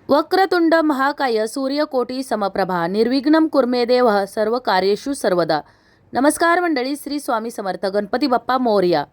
वक्रतुंड महाकाय सूर्यकोटी समप्रभा निर्विघ्नं कुर्मे देवः सर्व कार्येषु सर्वदा। नमस्कार मंडळी, श्री स्वामी समर्थ गणपती बाप्पा मोरया।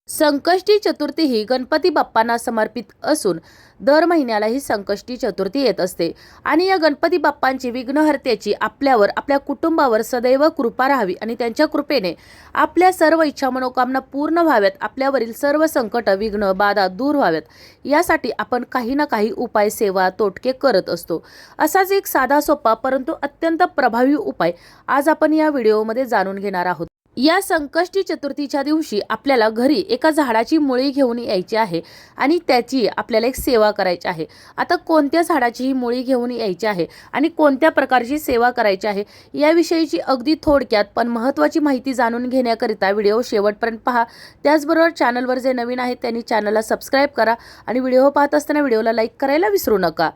संकष्टी चतुर्थी ही गणपती बाप्पांना समर्पित असून दर महिन्याला ही संकष्टी चतुर्थी येत असते आणि या गणपती बाप्पांची विघ्नहर्त्याची आपल्यावर आपल्या कुटुंबावर सदैव कृपा राहावी आणि त्यांच्या कृपेने आपल्या सर्व इच्छा मनोकामना पूर्ण व्हाव्यात, आपल्यावरील सर्व संकट विघ्न बाधा दूर व्हाव्यात यासाठी आपण काही ना काही उपाय सेवा तोटके करत असतो। असाच एक साधा सोपा परंतु अत्यंत प्रभावी उपाय आज आपण या व्हिडिओमध्ये जाणून घेणार आहोत। या संकष्टी चतुर्थीच्या दिवशी आपल्याला घरी एका झाडाची मुळी घेऊन यायची आहे आणि त्याची आपल्याला एक सेवा करायची आहे। आता कोणत्या झाडाची ही मुळी घेऊन यायची आहे आणि कोणत्या प्रकारची सेवा करायची आहे याविषयीची अगदी थोडक्यात पण महत्त्वाची माहिती जाणून घेण्याकरिता व्हिडिओ शेवटपर्यंत पहा। त्याचबरोबर चॅनलवर जे नवीन आहेत त्यांनी चॅनलला सबस्क्राईब करा आणि व्हिडिओ पाहत असताना व्हिडिओला लाईक करायला विसरू नका।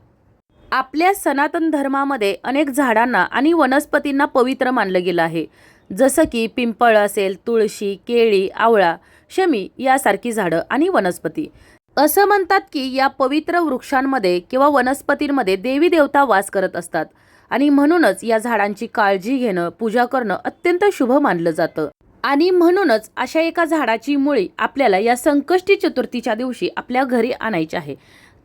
आपल्या सनातन धर्मामध्ये अनेक झाडांना आणि वनस्पतींना पवित्र मानलं गेलं आहे, जसं की पिंपळ असेल, तुळशी, केळी, आवळा, शमी यासारखी झाडं आणि वनस्पती। असं म्हणतात की या पवित्र वृक्षांमध्ये किंवा वनस्पतींमध्ये देवी देवता वास करत असतात आणि म्हणूनच या झाडांची काळजी घेणं, पूजा करणं अत्यंत शुभ मानलं जातं। आणि म्हणूनच अशा एका झाडाची मुळी आपल्याला या संकष्टी चतुर्थीच्या दिवशी आपल्या घरी आणायची आहे।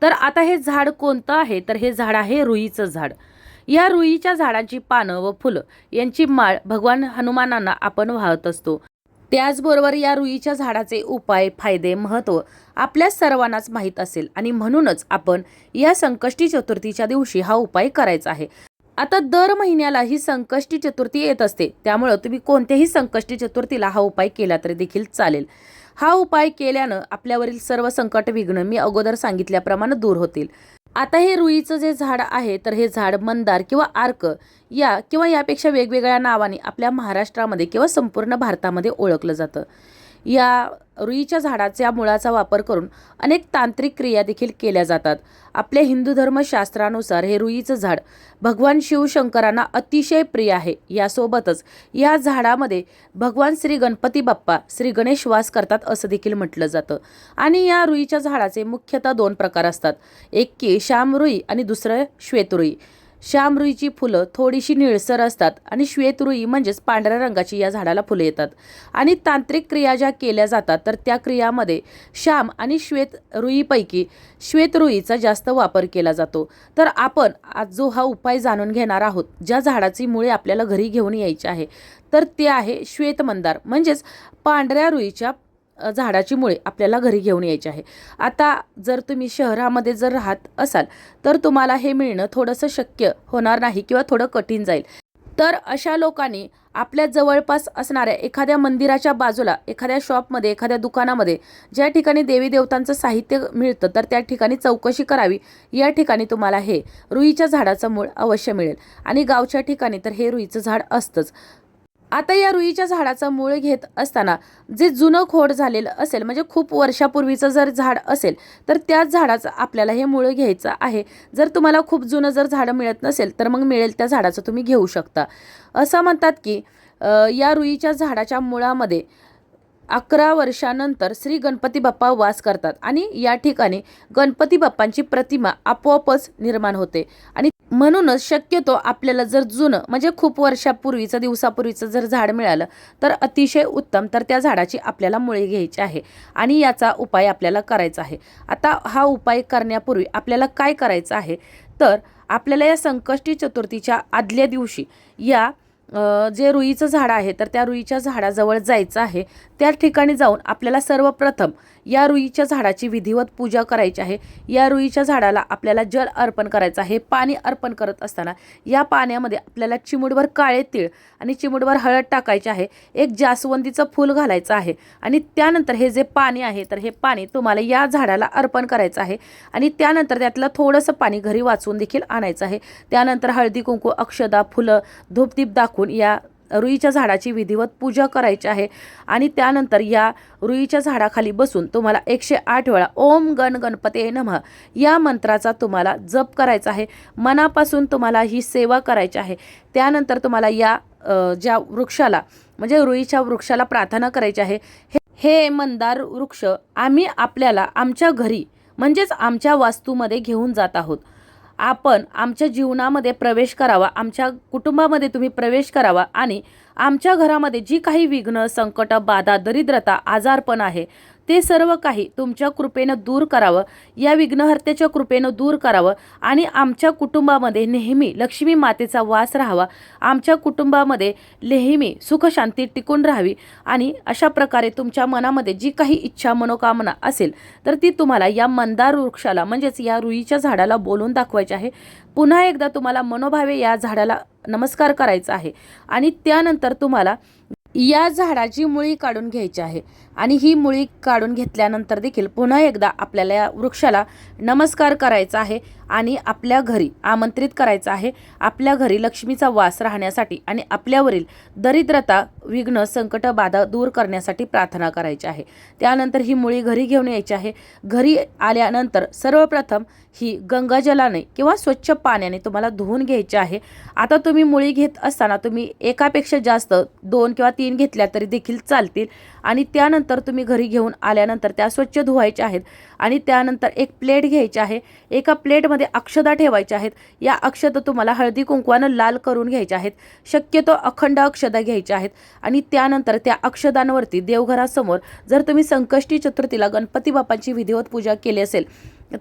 तर आता हे झाड कोणतं आहे, तर हे झाड आहे रुईचं झाड। या रुईच्या झाडांची पानं व फुलं यांची माळ भगवान हनुमानांना आपण वाहत असतो। त्याचबरोबर या रुईच्या झाडाचे उपाय, फायदे, महत्त्व आपल्या सर्वांनाच माहीत असेल आणि म्हणूनच आपण या संकष्टी चतुर्थीच्या दिवशी हा उपाय करायचा आहे। आता दर महिन्याला ही संकष्टी चतुर्थी येत असते, त्यामुळे तुम्ही कोणत्याही संकष्टी चतुर्थीला हा उपाय केला तरी देखील चालेल। हा उपाय केल्यानं आपल्यावरील सर्व संकट विघ्न मी अगोदर सांगितल्याप्रमाणे दूर होतील। आता हे रुईचं जे झाड आहे तर हे झाड मंदार किंवा आर्क या किंवा यापेक्षा वेगवेगळ्या नावाने आपल्या महाराष्ट्रामध्ये किंवा संपूर्ण भारतामध्ये ओळखलं जातं। या रुईच्या झाडाच्या मुळाचा वापर करून अनेक तांत्रिक क्रिया देखील केल्या जातात। आपल्या हिंदू धर्मशास्त्रानुसार हे रुईचं झाड भगवान शिवशंकरांना अतिशय प्रिय आहे। यासोबतच या झाडामध्ये भगवान श्री गणपती बाप्पा, श्री गणेश वास करतात असं देखील म्हटलं जातं। आणि या रुईच्या झाडाचे मुख्यतः दोन प्रकार असतात, एक की श्याम रुई आणि दुसरं श्वेत रुई। श्याम रुईची फुलं थोडीशी निळसर असतात आणि श्वेत रुई म्हणजेच पांढऱ्या रंगाची या झाडाला फुले येतात। आणि तांत्रिक क्रिया ज्या केल्या जातात तर त्या क्रियामध्ये श्याम आणि श्वेत रुईपैकी श्वेत रुईचा जास्त वापर केला जातो। तर आपण आज जो हा उपाय जाणून घेणार आहोत, ज्या झाडाची मुळे आपल्याला घरी घेऊन यायची आहे तर ते आहे श्वेत मंदार म्हणजेच पांढऱ्या रुईच्या झाडाची मुळे आपल्याला घरी घेऊन यायची आहे। आता जर तुम्ही शहरामध्ये जर राहत असाल तर तुम्हाला हे मिळणं थोडंसं शक्य होणार नाही किंवा थोडं कठीण जाईल। तर अशा लोकांनी आपल्या जवळपास असणाऱ्या एखाद्या मंदिराच्या बाजूला, एखाद्या शॉपमध्ये, एखाद्या दुकानामध्ये ज्या ठिकाणी देवी देवतांचं साहित्य मिळतं तर त्या ठिकाणी चौकशी करावी। या ठिकाणी तुम्हाला हे रुईच्या झाडाचं मूळ अवश्य मिळेल आणि गावच्या ठिकाणी तर हे रुईचं झाड असतंच। आता या रुईच्या झाडाचं मूळ घेत असताना जे जुनं खोड झालेलं असेल, म्हणजे खूप वर्षापूर्वीचं जर झाड असेल तर त्याच झाडाचं आपल्याला हे मूळ घ्यायचं आहे। जर तुम्हाला खूप जुनं जर झाडं मिळत नसेल तर मग मिळेल त्या झाडाचं तुम्ही घेऊ शकता। असं म्हणतात की या रुईच्या झाडाच्या मुळामध्ये 11 वर्षानंतर श्री गणपती बाप्पा वास करतात आणि या ठिकाणी गणपती बाप्पांची प्रतिमा आपोआपच निर्माण होते। आणि म्हणूनच शक्यतो आपल्याला जर जुनं म्हणजे खूप वर्षापूर्वीचं, दिवसापूर्वीचं जर झाड मिळालं तर अतिशय उत्तम। तर त्या झाडाची आपल्याला मुळे घ्यायची आहे आणि याचा उपाय आपल्याला करायचा आहे। आता हा उपाय करण्यापूर्वी आपल्याला काय करायचं आहे, तर आपल्याला या संकष्टी चतुर्थीच्या आदल्या दिवशी या जे रुईचं झाड आहे तर त्या रुईच्या झाडाजवळ जायचं आहे। त्या ठिकाणी जाऊन आपल्याला सर्वप्रथम या रुईच्या झाडाची विधिवत पूजा करायची आहे। या रुईच्या झाडाला आपल्याला जल अर्पण करायचं आहे। पाणी अर्पण करत असताना या पाण्यामध्ये आपल्याला चिमूटभर काळे तीळ आणि चिमूटभर हळद टाकायची आहे। एक जास्वंदीचं फूल घालायचं आहे आणि त्यानंतर हे जे पाणी आहे तर हे पाणी तुम्हाला या झाडाला अर्पण करायचं आहे आणि त्यानंतर त्यातलं थोडंसं पाणी घरी वाचून देखील आणायचं आहे। त्यानंतर हळदी कुंकू, अक्षदा, फुलं, धूपदीप दाखवून या रुईच्या झाडाची विधिवत पूजा करायची आहे। आणि त्यानंतर या रुईच्या झाडाखाली बसून तुम्हाला 108 वेळा ओम गण गणपते नमः या मंत्राचा तुम्हाला जप करायचा आहे। मनापासून तुम्हाला ही सेवा करायची आहे। त्यानंतर तुम्हाला या ज्या वृक्षाला म्हणजे रुईच्या वृक्षाला प्रार्थना करायची आहे, हे मंदार वृक्ष आम्ही आपल्याला आमच्या घरी म्हणजेच आमच्या वास्तूमध्ये घेऊन जात आहोत आपण आमच्या जीवनामध्ये प्रवेश करावा, आमच्या कुटुंबामध्ये तुम्ही प्रवेश करावा आणि आमच्या घरामध्ये जी काही विघ्न, संकट, बाधा, दरिद्रता, आजारपण आहे ते सर्व काही तुमच्या कृपेनं दूर करावं, या विघ्नहर्त्याच्या कृपेनं दूर करावं आणि आमच्या कुटुंबामध्ये नेहमी लक्ष्मी मातेचा वास राहावा, आमच्या कुटुंबामध्ये नेहमी सुखशांती टिकून राहावी आणि अशा प्रकारे तुमच्या मनामध्ये जी काही इच्छा मनोकामना असेल तर ती तुम्हाला या मंदार वृक्षाला म्हणजेच या रुईच्या झाडाला बोलून दाखवायची आहे. पुन्हा एकदा तुम्हाला मनोभावे या झाडाला नमस्कार करायचा आहे आणि त्यानंतर तुम्हाला या झाडाची मुळी काढून घ्यायची आहे आणि ही मुळी काढून घेतल्यानंतर देखील पुन्हा एकदा आपल्याला या वृक्षाला नमस्कार करायचा आहे आणि आपल्या घरी आमंत्रित करायचं आहे, आपल्या घरी लक्ष्मीचा वास राहण्यासाठी आणि आपल्यावरील दरिद्रता, विघ्न, संकट, बाधा दूर करण्यासाठी प्रार्थना करायची आहे. त्यानंतर ही मुळी घरी घेऊन यायची आहे. घरी आल्यानंतर सर्वप्रथम ही गंगाजलाने किंवा स्वच्छ पाण्याने तुम्हाला धुवून घ्यायची आहे. आता तुम्ही मुळी घेत असताना तुम्ही एकापेक्षा जास्त 2 किंवा 3 घेतल्या तरी देखील चालतील आणि त्यानंतर तुम्ही घरी घेऊन आल्यानंतर त्या स्वच्छ धुवायच्या आहेत आणि त्यानंतर एक प्लेट घ्यायची आहे. एका प्लेटमध्ये अक्षता ठेवायच्या आहेत. या अक्षता तुम्हाला हळदी कुंकवानं लाल करून घ्यायच्या आहेत. शक्यतो अखंड अक्षता घ्यायच्या आहेत आणि त्यानंतर त्या अक्षदांवरती देवघरासमोर जर तुम्ही संकष्टी चतुर्थीला गणपती बाप्पांची विधिवत पूजा केली असेल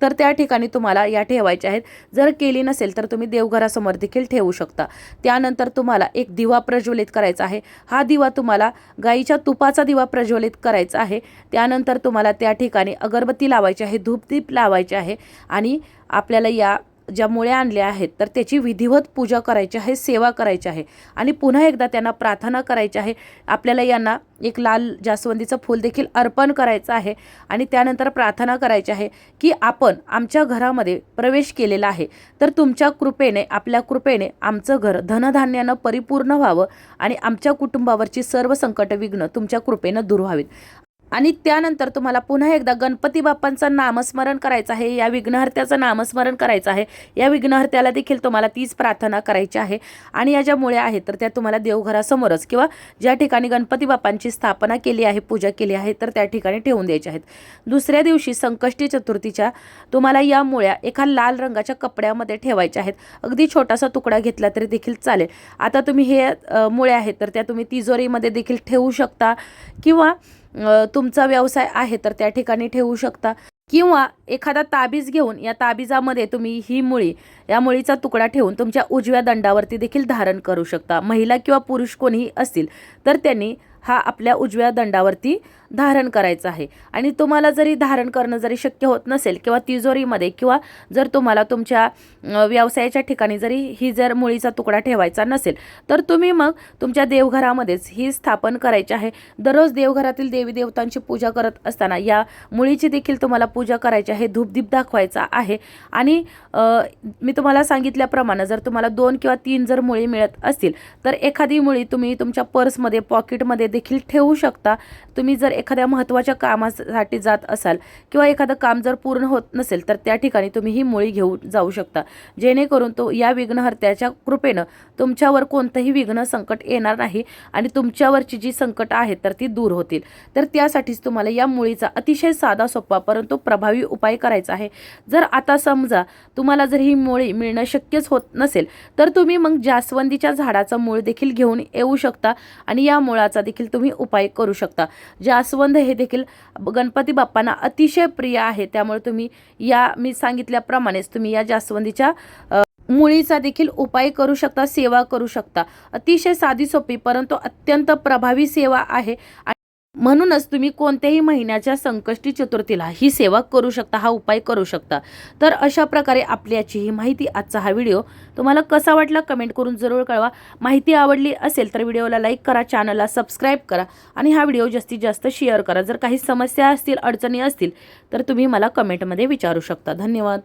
तर त्या ठिकाणी तुम्हाला या ठेवायच्या आहेत. जर केली नसेल तर तुम्ही देवघरासमोर देखील ठेवू शकता. त्यानंतर तुम्हाला एक दिवा प्रज्वलित करायचा आहे. हा दिवा तुम्हाला गाईच्या तुपाचा दिवा प्रज्वलित करायचा आहे. त्यानंतर तुम्हाला त्या ठिकाणी अगरबत्ती लावायची आहे, धूपदीप लावायचे आहे आणि आपल्याला या ज्या मुळ्या आणल्या आहेत तर त्याची विधिवत पूजा करायची आहे, सेवा करायची आहे आणि पुन्हा एकदा त्यांना प्रार्थना करायची आहे. आपल्याला यांना एक लाल जास्वंदीचं फूल देखील अर्पण करायचं आहे आणि त्यानंतर प्रार्थना करायची आहे की आपण आमच्या घरामध्ये प्रवेश केलेला आहे तर तुमच्या कृपेने, आपल्या कृपेने आमचं घर धनधान्यानं परिपूर्ण व्हावं आणि आमच्या कुटुंबावरची सर्व संकट, विघ्न तुमच्या कृपेनं दूर व्हावीत. आणि त्यानंतर तुम्हाला पुन्हा एकदा गणपती बाप्पांचं नामस्मरण करायचं आहे, या विघ्नहर्त्याचं नामस्मरण करायचं आहे. या विघ्नहर्त्याला देखील तुम्हाला तीच प्रार्थना करायची आहे आणि या ज्या मुळ्या आहेत तर त्या तुम्हाला देवघरासमोरच किंवा ज्या ठिकाणी गणपती बाप्पांची स्थापना केली आहे, पूजा केली आहे तर त्या ठिकाणी ठेवून द्यायच्या आहेत. दुसऱ्या दिवशी संकष्टी चतुर्थीच्या तुम्हाला या मुळ्या एका लाल रंगाच्या कपड्यामध्ये ठेवायच्या आहेत. अगदी छोटासा तुकडा घेतला तरी देखील चालेल. आता तुम्ही हे मुळ्या आहेत तर त्या तुम्ही तिजोरीमध्ये देखील ठेवू शकता किंवा तुमचा व्यवसाय आहे तर त्या ठिकाणी ठेवू शकता किंवा एखादा ताबीज घेऊन या ताबीजामध्ये तुम्ही ही मुळी, या मुळीचा तुकडा ठेवून तुमच्या उजव्या दंडावरती देखील धारण करू शकता. महिला किंवा पुरुष कोणीही असतील तर त्यांनी हा आपल्या उजव्या दंडावरती धारण करायचा आहे. आणि तुम्हाला जरी धारण करणं जरी शक्य होत नसेल किंवा तिजोरीमध्ये किंवा जर तुम्हाला तुमच्या व्यवसायाच्या ठिकाणी जरी ही जर मुळीचा तुकडा ठेवायचा नसेल तर तुम्ही मग तुमच्या देवघरामध्येच ही स्थापन करायची आहे. दररोज देवघरातील देवी देवतांची पूजा करत असताना या मुळीची देखील तुम्हाला पूजा करायची आहे, धूपदीप दाखवायचा आहे. आणि मी तुम्हाला सांगितल्याप्रमाणे जर तुम्हाला 2 किंवा 3 जर मुळी मिळत असतील तर एखादी मुळी तुम्ही तुमच्या पर्समध्ये, पॉकेटमध्ये देखील ठेवू शकता. तुम्ही जर एखाद्या महत्त्वाच्या कामासाठी जात असाल किंवा एखादं काम जर पूर्ण होत नसेल तर त्या ठिकाणी तुम्ही ही मुळी घेऊन जाऊ शकता, जेणेकरून तो या विघ्नहर्त्याच्या कृपेनं तुमच्यावर कोणतंही विघ्न, संकट येणार नाही आणि तुमच्यावरची जी संकट आहेत तर ती दूर होतील. तर त्यासाठीच तुम्हाला या मुळीचा अतिशय साधा, सोपा परंतु प्रभावी उपाय करायचा आहे. जर आता समजा तुम्हाला जर ही मुळी मिळणं शक्यच होत नसेल तर तुम्ही मग जास्वंदीच्या झाडाचं मूळ देखील घेऊन येऊ शकता आणि या मुळाचा देखील तुम्ही उपाय करू शकता. जास्वंद हे देखील गणपती बाप्पांना अतिशय प्रिय आहे, त्यामुळे तुम्ही या मी सांगितल्याप्रमाणेच तुम्ही या जास्वंदीच्या मुळीचा देखील उपाय करू शकता, सेवा करू शकता. अतिशय साधी सोपी परंतु अत्यंत प्रभावी सेवा आहे. म्हणूनच तुम्ही कोणत्याही महिन्याच्या संकष्टी चतुर्थीला ही सेवा करू शकता, हा उपाय करू शकता. तर अशा प्रकारे आपल्याची ही माहिती, आजचा हा व्हिडिओ तुम्हाला कसा वाटला कमेंट करून जरूर कळवा. माहिती आवडली असेल तर व्हिडिओला लाईक करा, चॅनलला सबस्क्राईब करा आणि हा व्हिडिओ जास्तीत जास्त शेअर करा. जर काही समस्या असतील, अडचणी असतील तर तुम्ही मला कमेंटमध्ये विचारू शकता. धन्यवाद.